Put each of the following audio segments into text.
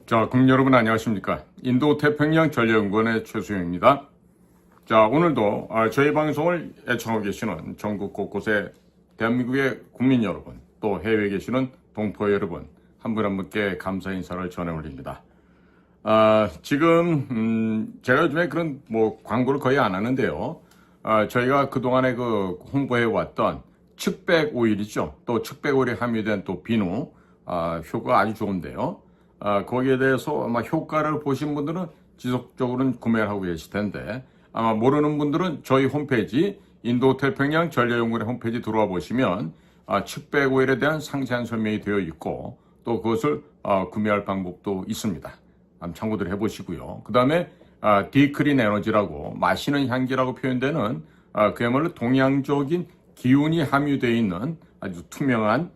자, 국민 여러분 안녕하십니까? 인도태평양 전략연구원의 최수영입니다. 자, 오늘도 저희 방송을 애청하고 계시는 전국 곳곳의 대한민국의 국민 여러분, 또 해외에 계시는 동포 여러분, 한 분 한 분께 감사 인사를 전해 올립니다. 지금 제가 요즘에 그런 광고를 거의 안 하는데요. 저희가 그동안에 홍보해 왔던 측백 오일이죠. 또 측백 오일에 함유된 또 비누, 효과가 아주 좋은데요. 거기에 대해서 아마 효과를 보신 분들은 지속적으로는 구매를 하고 계실 텐데, 아마 모르는 분들은 저희 홈페이지 인도태평양 전략연구원의 홈페이지 들어와 보시면 측백 오일에 대한 상세한 설명이 되어 있고, 또 그것을 구매할 방법도 있습니다. 한번 참고들 해보시고요. 그 다음에 디크린 에너지라고 마시는 향기라고 표현되는 그야말로 동양적인 기운이 함유되어 있는 아주 투명한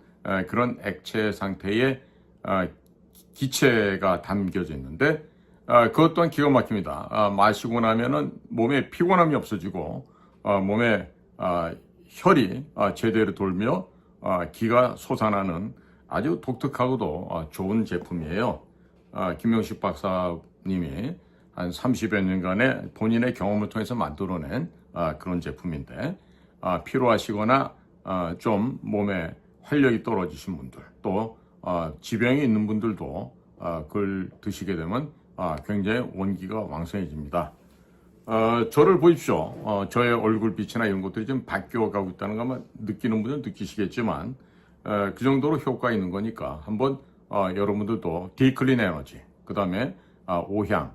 그런 액체 상태의 기체가 담겨져 있는데, 그것 또한 기가 막힙니다. 마시고 나면은 몸에 피곤함이 없어지고 몸에 혈이 제대로 돌며 기가 솟아나는 아주 독특하고도 좋은 제품이에요. 김명식 박사님이 한 30여 년간의 본인의 경험을 통해서 만들어낸 그런 제품인데, 피로하시거나 좀 몸에 활력이 떨어지신 분들, 또 지병이 있는 분들도 그걸 드시게 되면 굉장히 원기가 왕성해집니다. 저를 보십시오. 저의 얼굴빛이나 이런 것들이 좀 바뀌어가고 있다는 거 아마 느끼는 분들은 느끼시겠지만, 그 정도로 효과가 있는 거니까 한번 여러분들도 디클린 에너지, 그 다음에 오향,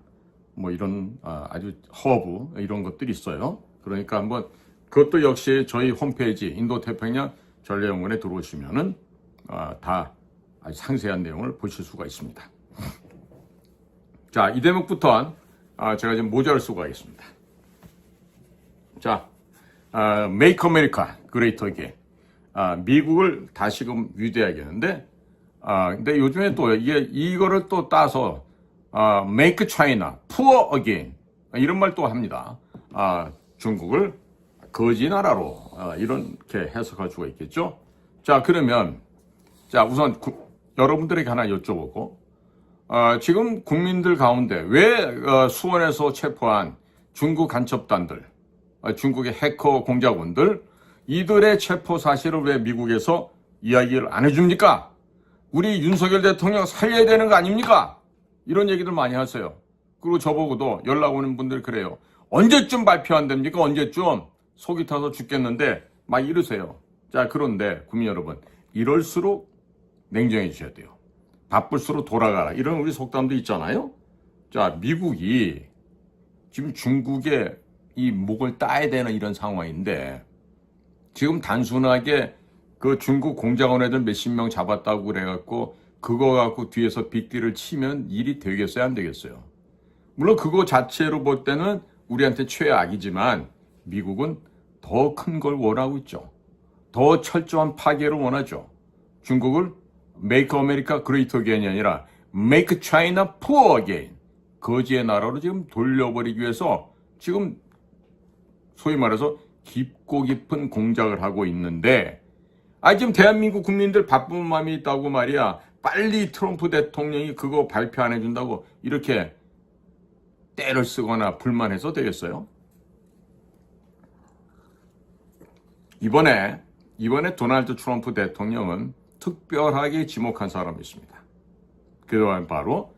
이런 아주 허브 이런 것들이 있어요. 그러니까 한번 그것도 역시 저희 홈페이지 인도태평양 전략연구원에 들어오시면은 다 아주 상세한 내용을 보실 수가 있습니다. 자, 이 대목부터 제가 지금 모자를 쓰고 가겠습니다. 자, Make America Great Again. 미국을 다시금 위대하겠는데, 근데 요즘에 또 이거를 또 따서 Make China Poor Again 이런 말 또 합니다. 중국을 거지 나라로 이렇게 해석할 수가 있겠죠. 자, 그러면 우선 여러분들에게 하나 여쭤보고, 지금 국민들 가운데 왜 수원에서 체포한 중국 간첩단들, 중국의 해커 공작원들, 이들의 체포 사실을 왜 미국에서 이야기를 안 해줍니까? 우리 윤석열 대통령 살려야 되는 거 아닙니까? 이런 얘기들 많이 하세요. 그리고 저보고도 연락 오는 분들 그래요. 언제쯤 발표 안 됩니까? 언제쯤? 속이 타서 죽겠는데 막 이러세요. 자, 그런데 국민 여러분, 이럴수록 냉정해지셔야 돼요. 바쁠수록 돌아가라, 이런 우리 속담도 있잖아요. 자, 미국이 지금 중국의 이 목을 따야 되는 이런 상황인데, 지금 단순하게 그 중국 공작원 애들 몇십 명 잡았다고 그래갖고 그거 갖고 뒤에서 빅딜을 치면 일이 되겠어요, 안 되겠어요? 물론 그거 자체로 볼 때는 우리한테 최악이지만 미국은 더 큰 걸 원하고 있죠. 더 철저한 파괴를 원하죠. 중국을 Make America Great Again이 아니라 Make China Poor Again, 거지의 나라로 지금 돌려버리기 위해서 지금 소위 말해서 깊고 깊은 공작을 하고 있는데, 지금 대한민국 국민들 바쁜 마음이 있다고 말이야. 빨리 트럼프 대통령이 그거 발표 안 해준다고 이렇게 떼를 쓰거나 불만해서 되겠어요? 이번에 도널드 트럼프 대통령은 특별하게 지목한 사람이 있습니다. 그동안 바로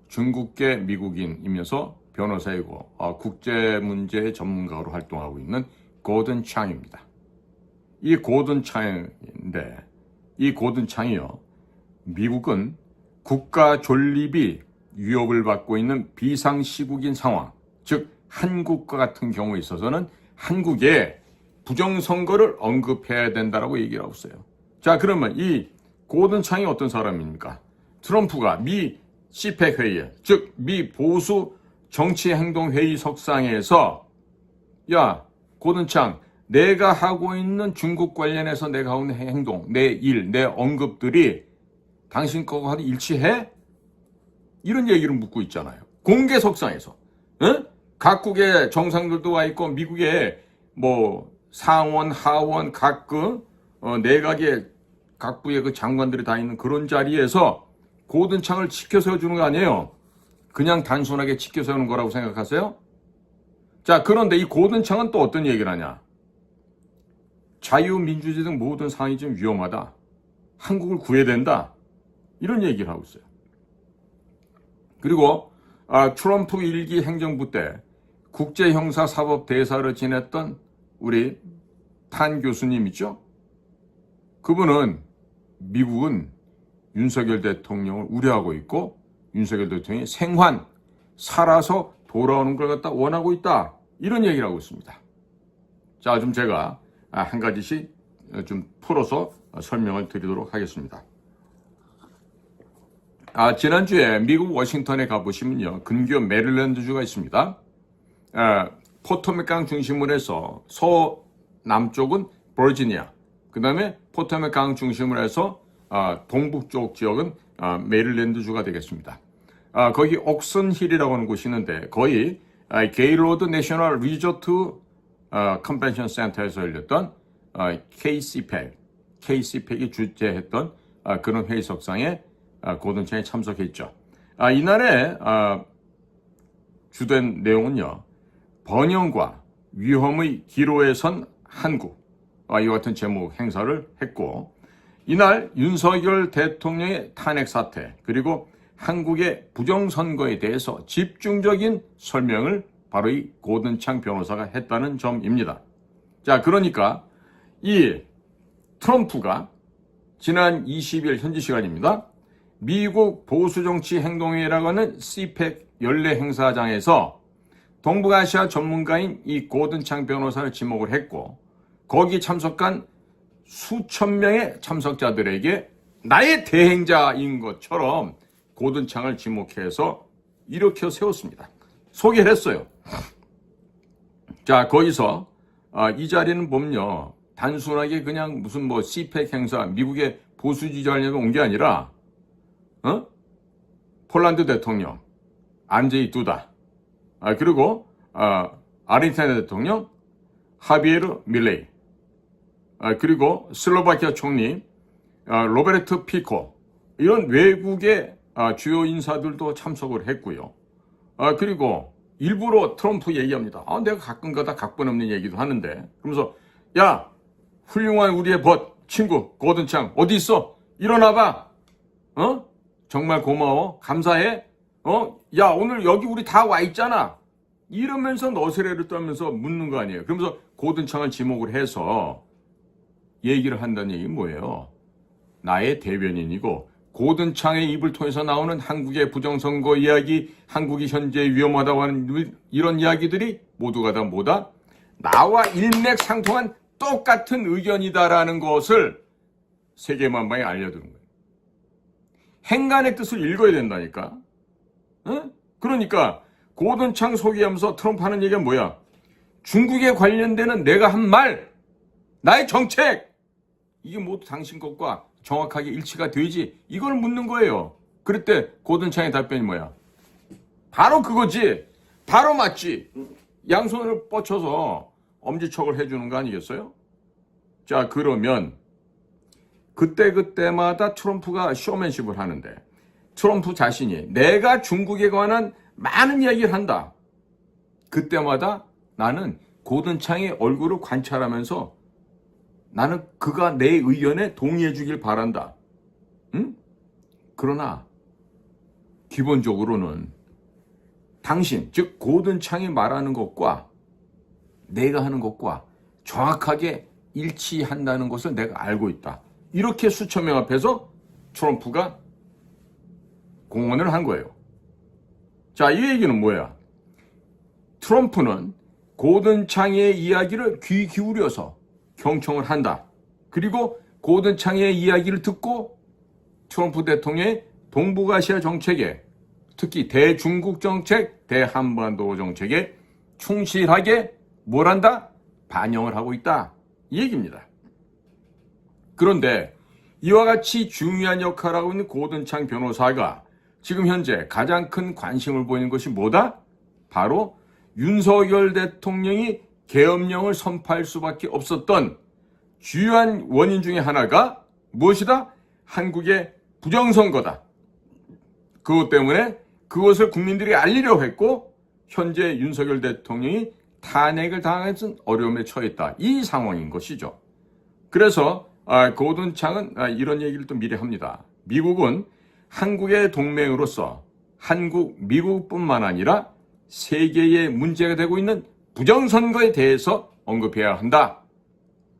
중국계 미국인이면서 변호사이고 국제 문제 전문가로 활동하고 있는 고든 창입니다. 이 고든 창인데, 이 고든 창이요, 미국은 국가 존립이 위협을 받고 있는 비상시국인 상황, 즉 한국과 같은 경우에 있어서는 한국에 부정선거를 언급해야 된다라고 얘기를 하고 있어요. 자, 그러면 이 고든 창이 어떤 사람입니까? 트럼프가 미 CPEC 회의, 즉 미 보수 정치행동회의 석상에서, 야, 고든 창, 내가 하고 있는 중국 관련해서 내가 하고 있는 행동, 내 일, 내 언급들이 당신 거하고 일치해? 이런 얘기를 묻고 있잖아요. 공개석상에서. 각국의 정상들도 와 있고, 미국의 상원, 하원, 내각의 각부의 그 장관들이 다 있는 그런 자리에서 고든창을 치켜 세워주는 거 아니에요. 그냥 단순하게 치켜 세우는 거라고 생각하세요? 자, 그런데 이 고든창은 또 어떤 얘기를 하냐. 자유민주주의 등 모든 상황이 좀 위험하다. 한국을 구해야 된다. 이런 얘기를 하고 있어요. 그리고 트럼프 1기 행정부 때 국제형사사법대사를 지냈던 우리 탄 교수님 있죠? 그분은 미국은 윤석열 대통령을 우려하고 있고 윤석열 대통령이 생還, 살아서 돌아오는 걸 갖다 원하고 있다. 이런 얘기를 하고 있습니다. 자, 좀 제가 한 가지씩 좀 풀어서 설명을 드리도록 하겠습니다. 지난주에 미국 워싱턴에 가보시면요. 근교 메릴랜드주가 있습니다. 포토맥강 중심으로 해서 서남쪽은 버지니아, 그 다음에 포토맥강 중심으로 해서 동북쪽 지역은 메릴랜드주가 되겠습니다. 거기 옥슨힐이라고 하는 곳이 있는데 거의 게일로드 내셔널 리조트 컨벤션 센터에서 열렸던 KCPAC이 주재했던 그런 회의석상에 고든창이 참석했죠. 이날에 주된 내용은요. 번영과 위험의 기로에 선 한국, 이와 같은 제목 행사를 했고 이날 윤석열 대통령의 탄핵 사태 그리고 한국의 부정선거에 대해서 집중적인 설명을 바로 이 고든창 변호사가 했다는 점입니다. 자, 그러니까 이 트럼프가 지난 20일 현지 시간입니다. 미국 보수정치행동회의라고 하는 CPEC 연례 행사장에서 동북아시아 전문가인 이 고든창 변호사를 지목을 했고 거기 참석한 수천 명의 참석자들에게 나의 대행자인 것처럼 고든창을 지목해서 일으켜 세웠습니다. 소개를 했어요. 자, 거기서 이 자리는 보면요. 단순하게 그냥 무슨 CPEC 행사, 미국의 보수지지하려고 온 게 아니라 폴란드 대통령, 안제이 두다, 그리고 아르헨티나 대통령, 하비에르 밀레이, 그리고 슬로바키아 총리, 로베르트 피코, 이런 외국의 주요 인사들도 참석을 했고요. 그리고 일부러 트럼프 얘기합니다. 내가 가끔가다 각본 없는 얘기도 하는데 그러면서 야, 훌륭한 우리의 친구 고든창 어디 있어? 일어나봐. 정말 고마워. 감사해. 야, 오늘 여기 우리 다 와 있잖아. 이러면서 너스레를 떨면서 묻는 거 아니에요. 그러면서 고든창을 지목을 해서 얘기를 한다는 얘기는 뭐예요? 나의 대변인이고 고든창의 입을 통해서 나오는 한국의 부정선거 이야기, 한국이 현재 위험하다고 하는 이런 이야기들이 모두가 다 뭐다? 나와 일맥상통한 똑같은 의견이다라는 것을 세계만방에 알려두는 거예요. 행간의 뜻을 읽어야 된다니까. 그러니까 고든창 소개하면서 트럼프 하는 얘기가 뭐야? 중국에 관련되는 내가 한 말, 나의 정책, 이게 모두 당신 것과 정확하게 일치가 되지? 이걸 묻는 거예요. 그럴 고든창의 답변이 뭐야? 바로 그거지. 바로 맞지. 양손을 뻗쳐서 엄지척을 해주는 거 아니겠어요? 자, 그러면 그때마다 트럼프가 쇼맨십을 하는데 트럼프 자신이 내가 중국에 관한 많은 이야기를 한다. 그때마다 나는 고든창의 얼굴을 관찰하면서 나는 그가 내 의견에 동의해 주길 바란다. 그러나 기본적으로는 당신, 즉 고든창이 말하는 것과 내가 하는 것과 정확하게 일치한다는 것을 내가 알고 있다. 이렇게 수천 명 앞에서 트럼프가 공언을 한 거예요. 자, 이 얘기는 뭐야? 트럼프는 고든창의 이야기를 귀 기울여서 경청을 한다. 그리고 고든창의 이야기를 듣고 트럼프 대통령의 동북아시아 정책에, 특히 대중국 정책, 대한반도 정책에 충실하게 뭘 한다? 반영을 하고 있다. 이 얘기입니다. 그런데 이와 같이 중요한 역할을 하고 있는 고든창 변호사가 지금 현재 가장 큰 관심을 보이는 것이 뭐다? 바로 윤석열 대통령이 계엄령을 선포할 수밖에 없었던 주요한 원인 중에 하나가 무엇이다? 한국의 부정선거다. 그것 때문에 그것을 국민들이 알리려고 했고 현재 윤석열 대통령이 탄핵을 당하면서 어려움에 처했다. 이 상황인 것이죠. 그래서 고든 창은 이런 얘기를 또 미리 합니다. 미국은 한국의 동맹으로서 한국, 미국뿐만 아니라 세계에 문제가 되고 있는 부정선거에 대해서 언급해야 한다.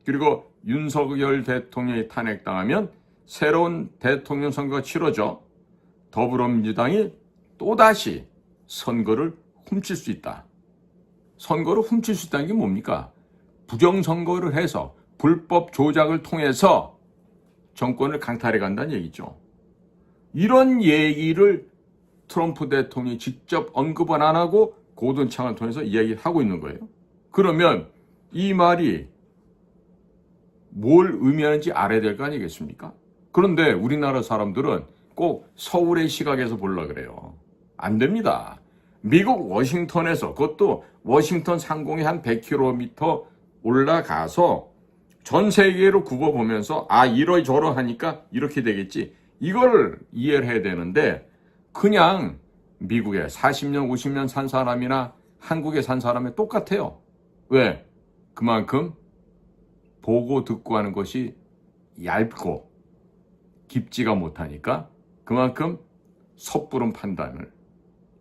그리고 윤석열 대통령이 탄핵당하면 새로운 대통령 선거가 치러져 더불어민주당이 또다시 선거를 훔칠 수 있다. 선거를 훔칠 수 있다는 게 뭡니까? 부정선거를 해서 불법 조작을 통해서 정권을 강탈해 간다는 얘기죠. 이런 얘기를 트럼프 대통령이 직접 언급은 안 하고 고든 창을 통해서 이야기하고 있는 거예요. 그러면 이 말이 뭘 의미하는지 알아야 될 거 아니겠습니까? 그런데 우리나라 사람들은 꼭 서울의 시각에서 보려고 그래요. 안 됩니다. 미국 워싱턴에서, 그것도 워싱턴 상공에 한 100km 올라가서 전 세계로 굽어보면서 이러저러하니까 이렇게 되겠지. 이걸 이해를 해야 되는데 그냥 미국에 40년, 50년 산 사람이나 한국에 산 사람이 똑같아요. 왜? 그만큼 보고 듣고 하는 것이 얇고 깊지가 못하니까 그만큼 섣부른 판단을,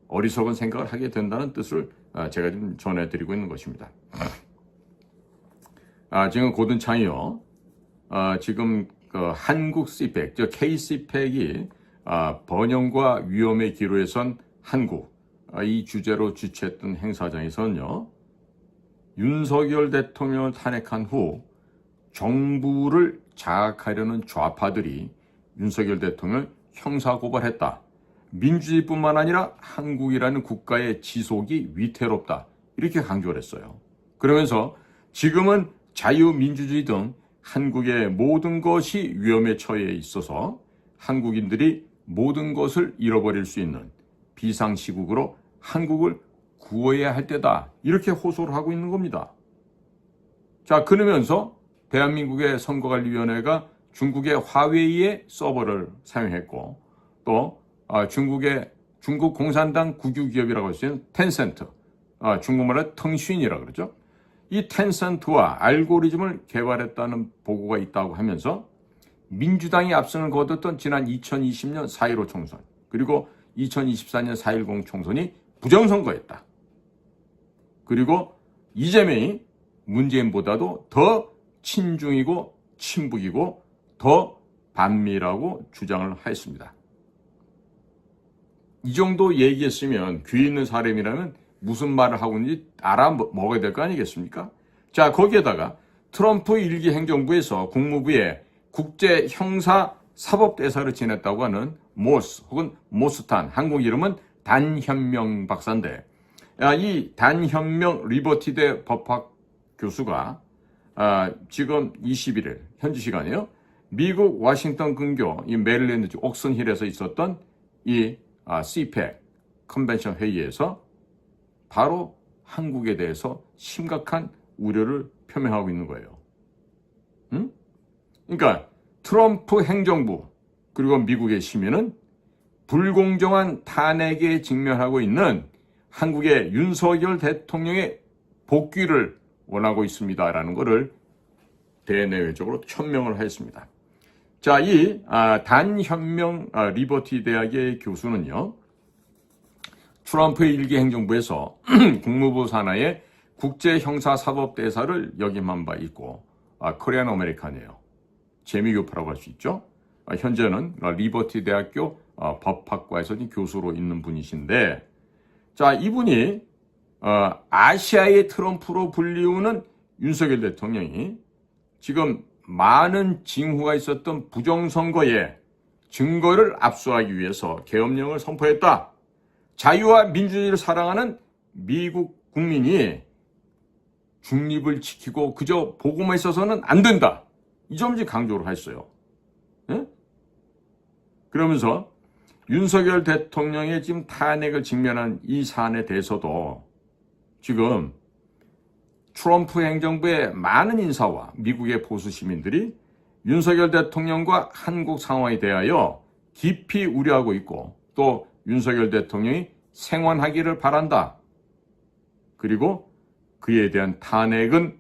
어리석은 생각을 하게 된다는 뜻을 제가 지금 전해드리고 있는 것입니다. 지금 고든 창이요. 지금 한국 CPEC, KCPEC이 번영과 위험의 기로에 선 한국, 이 주제로 주최했던 행사장에서는요. 윤석열 대통령을 탄핵한 후 정부를 장악하려는 좌파들이 윤석열 대통령을 형사고발했다. 민주주의뿐만 아니라 한국이라는 국가의 지속이 위태롭다. 이렇게 강조를 했어요. 그러면서 지금은 자유민주주의 등 한국의 모든 것이 위험에 처해 있어서 한국인들이 모든 것을 잃어버릴 수 있는 비상시국으로 한국을 구해야 할 때다. 이렇게 호소를 하고 있는 겁니다. 자, 그러면서 대한민국의 선거관리위원회가 중국의 화웨이의 서버를 사용했고 또 중국 공산당 국유기업이라고 할 수 있는 텐센트, 중국말로 腾讯이라고 그러죠. 이 텐센트와 알고리즘을 개발했다는 보고가 있다고 하면서 민주당이 압승을 거뒀던 지난 2020년 4.15 총선 그리고 2024년 4.10 총선이 부정선거였다. 그리고 이재명이 문재인보다도 더 친중이고 친북이고 더 반미라고 주장을 했습니다. 이 정도 얘기했으면 귀 있는 사람이라면 무슨 말을 하고 있는지 알아먹어야 될 거 아니겠습니까? 자, 거기에다가 트럼프 1기 행정부에서 국무부에 국제형사사법대사를 지냈다고 하는 모스 혹은 모스탄, 한국 이름은 단현명 박사인데 이 단현명 리버티대 법학 교수가 지금 21일 현지 시간이요. 미국 워싱턴 근교 이 메릴랜드 옥슨힐에서 있었던 이 CPEC 컨벤션 회의에서 바로 한국에 대해서 심각한 우려를 표명하고 있는 거예요. 그러니까 트럼프 행정부 그리고 미국의 시민은 불공정한 탄핵에 직면하고 있는 한국의 윤석열 대통령의 복귀를 원하고 있습니다라는 것을 대내외적으로 천명을 했습니다. 자, 이 단현명 리버티 대학의 교수는요. 트럼프의 1기 행정부에서 국무부 산하의 국제형사사법대사를 역임한 바 있고 코리안 아메리칸이에요. 재미교포라고 할 수 있죠. 현재는 리버티 대학교 법학과에서 교수로 있는 분이신데 자, 이분이 아시아의 트럼프로 불리우는 윤석열 대통령이 지금 많은 징후가 있었던 부정선거에 증거를 압수하기 위해서 계엄령을 선포했다. 자유와 민주주의를 사랑하는 미국 국민이 중립을 지키고 그저 보고만 있어서는 안 된다. 이 점을 강조를 했어요. 예? 그러면서 윤석열 대통령의 지금 탄핵을 직면한 이 사안에 대해서도 지금 트럼프 행정부의 많은 인사와 미국의 보수 시민들이 윤석열 대통령과 한국 상황에 대하여 깊이 우려하고 있고 또 윤석열 대통령이 생還하기를 바란다. 그리고 그에 대한 탄핵은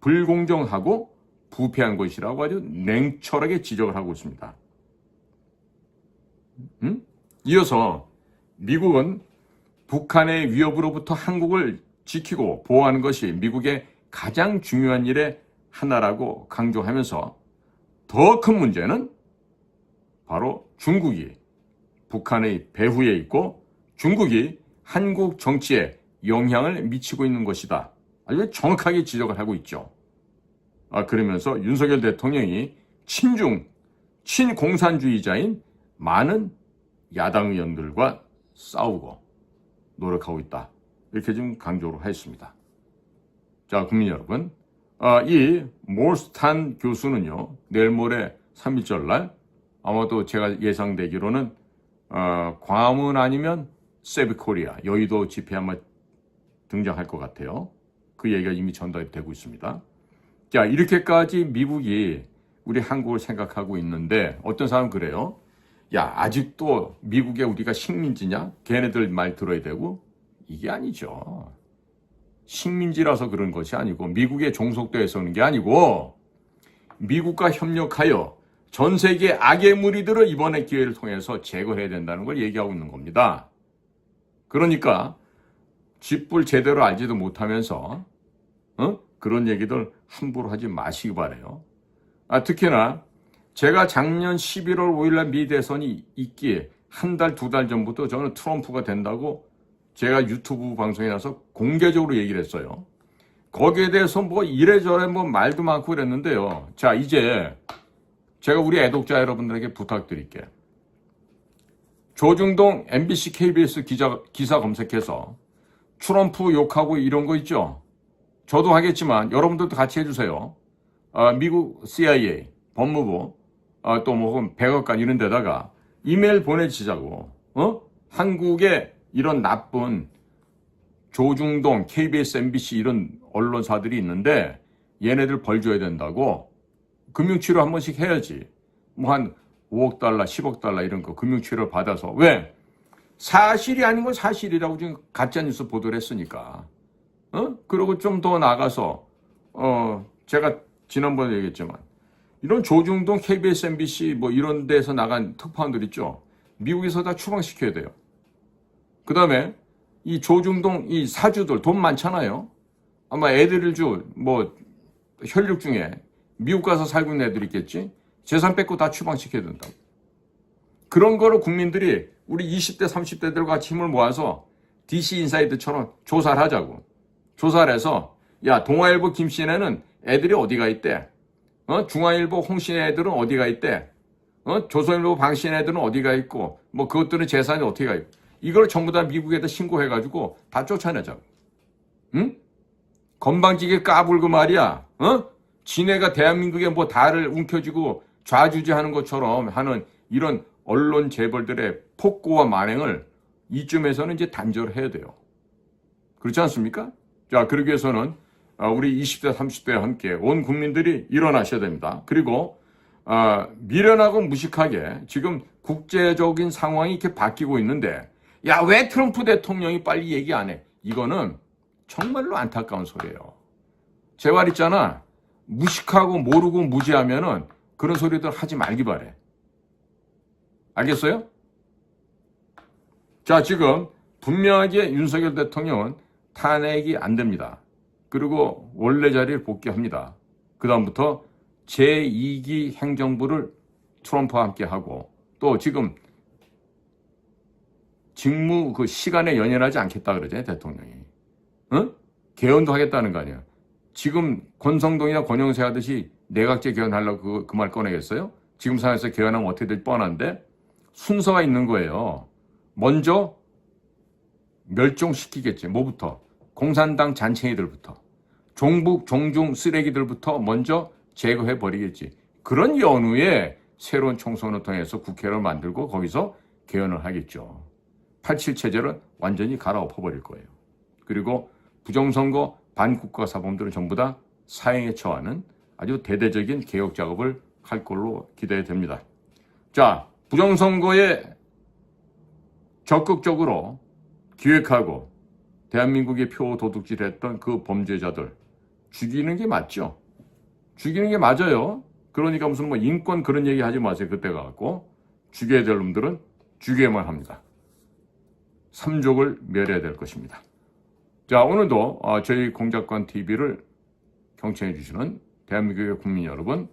불공정하고 부패한 것이라고 아주 냉철하게 지적을 하고 있습니다. 이어서 미국은 북한의 위협으로부터 한국을 지키고 보호하는 것이 미국의 가장 중요한 일의 하나라고 강조하면서 더 큰 문제는 바로 중국이 북한의 배후에 있고 중국이 한국 정치에 영향을 미치고 있는 것이다. 아주 정확하게 지적을 하고 있죠. 그러면서 윤석열 대통령이 친공산주의자인 많은 야당 의원들과 싸우고 노력하고 있다. 이렇게 지금 강조를 했습니다. 자, 국민 여러분, 이 몰스탄 교수는요, 내일 모레 3.1절 날 아마도 제가 예상되기로는 광화문 아니면 세브코리아 여의도 집회 아마 등장할 것 같아요. 그 얘기가 이미 전달이 되고 있습니다. 자, 이렇게까지 미국이 우리 한국을 생각하고 있는데 어떤 사람은 그래요. 야, 아직도 미국에 우리가 식민지냐? 걔네들 말 들어야 되고. 이게 아니죠. 식민지라서 그런 것이 아니고 미국에 종속돼서 그런 게 아니고 미국과 협력하여 전 세계 악의 무리들을 이번에 기회를 통해서 제거해야 된다는 걸 얘기하고 있는 겁니다. 그러니까 쥐뿔 제대로 알지도 못하면서 그런 얘기들 함부로 하지 마시기 바라요. 특히나 제가 작년 11월 5일날 미 대선이 있기에 한 달, 두 달 전부터 저는 트럼프가 된다고 제가 유튜브 방송에 나서 공개적으로 얘기를 했어요. 거기에 대해서 뭐 이래저래 뭐 말도 많고 그랬는데요. 자, 이제 제가 우리 애독자 여러분들에게 부탁드릴게요. 조중동 MBC KBS 기사 검색해서 트럼프 욕하고 이런 거 있죠. 저도 하겠지만 여러분들도 같이 해주세요. 미국 CIA, 법무부, 또 뭐 백악관 이런 데다가 이메일 보내주자고. 한국에 이런 나쁜 조중동, KBS, MBC 이런 언론사들이 있는데 얘네들 벌 줘야 된다고. 금융치료 한 번씩 해야지. 뭐 한 5억 달러, 10억 달러 이런 거 금융치료를 받아서. 왜? 사실이 아닌 건 사실이라고 지금 가짜뉴스 보도를 했으니까. 그리고 좀 더 나가서 제가 지난번에 얘기했지만 이런 조중동, KBS, MBC 뭐 이런 데서 나간 특파원들 있죠. 미국에서 다 추방시켜야 돼요. 그 다음에 이 조중동 이 사주들 돈 많잖아요. 아마 애들을 뭐 혈육 중에 미국 가서 살고 있는 애들 있겠지. 재산 뺏고 다 추방시켜야 된다고. 그런 거를 국민들이 우리 20대 30대들과 같이 힘을 모아서 DC 인사이드처럼 조사를 하자고. 조사를 해서 야, 동아일보 김씨네는 애들이 어디가 있대. 중앙일보 홍씨네 애들은 어디가 있대. 조선일보 방씨네 애들은 어디가 있고 뭐 그것들은 재산이 어떻게 가 있고. 이걸 전부 다 미국에다 신고해가지고 다 쫓아내자고. 응? 건방지게 까불고 말이야. 지네가 대한민국에 뭐 다를 움켜쥐고 좌주지하는 것처럼 하는 이런 언론 재벌들의 폭고와 만행을 이쯤에서는 이제 단절을 해야 돼요. 그렇지 않습니까? 자, 그러기 위해서는 우리 20대, 30대와 함께 온 국민들이 일어나셔야 됩니다. 그리고 미련하고 무식하게 지금 국제적인 상황이 이렇게 바뀌고 있는데 야, 왜 트럼프 대통령이 빨리 얘기 안 해? 이거는 정말로 안타까운 소리예요. 제 말 있잖아. 무식하고 모르고 무지하면은 그런 소리들 하지 말기 바래. 알겠어요? 자, 지금 분명하게 윤석열 대통령은 탄핵이 안 됩니다. 그리고 원래 자리를 복귀합니다. 그 다음부터 제2기 행정부를 트럼프와 함께 하고 또 지금 직무 그 시간에 연연하지 않겠다 그러잖아요, 대통령이. 개헌도 하겠다는 거 아니야. 지금 권성동이나 권영세 하듯이 내각제 개헌하려고 그 말 꺼내겠어요? 지금 상황에서 개헌하면 어떻게 될지 뻔한데 순서가 있는 거예요. 먼저 멸종시키겠지. 뭐부터? 공산당 잔챙이들부터. 종북, 종중 쓰레기들부터 먼저 제거해버리겠지. 그런 연후에 새로운 총선을 통해서 국회를 만들고 거기서 개헌을 하겠죠. 87 체제를 완전히 갈아엎어버릴 거예요. 그리고 부정선거, 반국가 사범들은 전부 다 사형에 처하는 아주 대대적인 개혁 작업을 할 걸로 기대됩니다. 자, 부정선거의 적극적으로 기획하고 대한민국의 표 도둑질했던 그 범죄자들 죽이는 게 맞죠. 죽이는 게 맞아요. 그러니까 무슨 뭐 인권 그런 얘기 하지 마세요. 그때 가갖고 죽여야 될 놈들은 죽여야만 합니다. 삼족을 멸해야 될 것입니다. 자, 오늘도 저희 공작관 TV를 경청해 주시는 대한민국의 국민 여러분,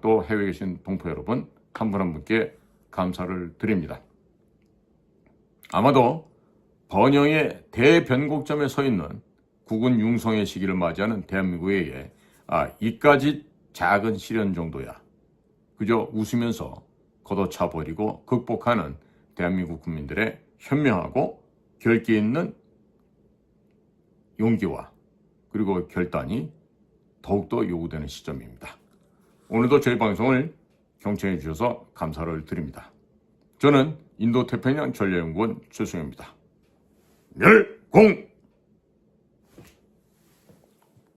또 해외에 계신 동포 여러분, 한 분 한 분께 감사를 드립니다. 아마도 번영의 대변곡점에 서 있는 국군 융성의 시기를 맞이하는 대한민국에게 이까지 작은 시련 정도야 그저 웃으면서 걷어차버리고 극복하는 대한민국 국민들의 현명하고 결기 있는 용기와 그리고 결단이 더욱더 요구되는 시점입니다. 오늘도 저희 방송을 경청해 주셔서 감사를 드립니다. 저는 인도태평양 전략연구원 최승현입니다. 멸공!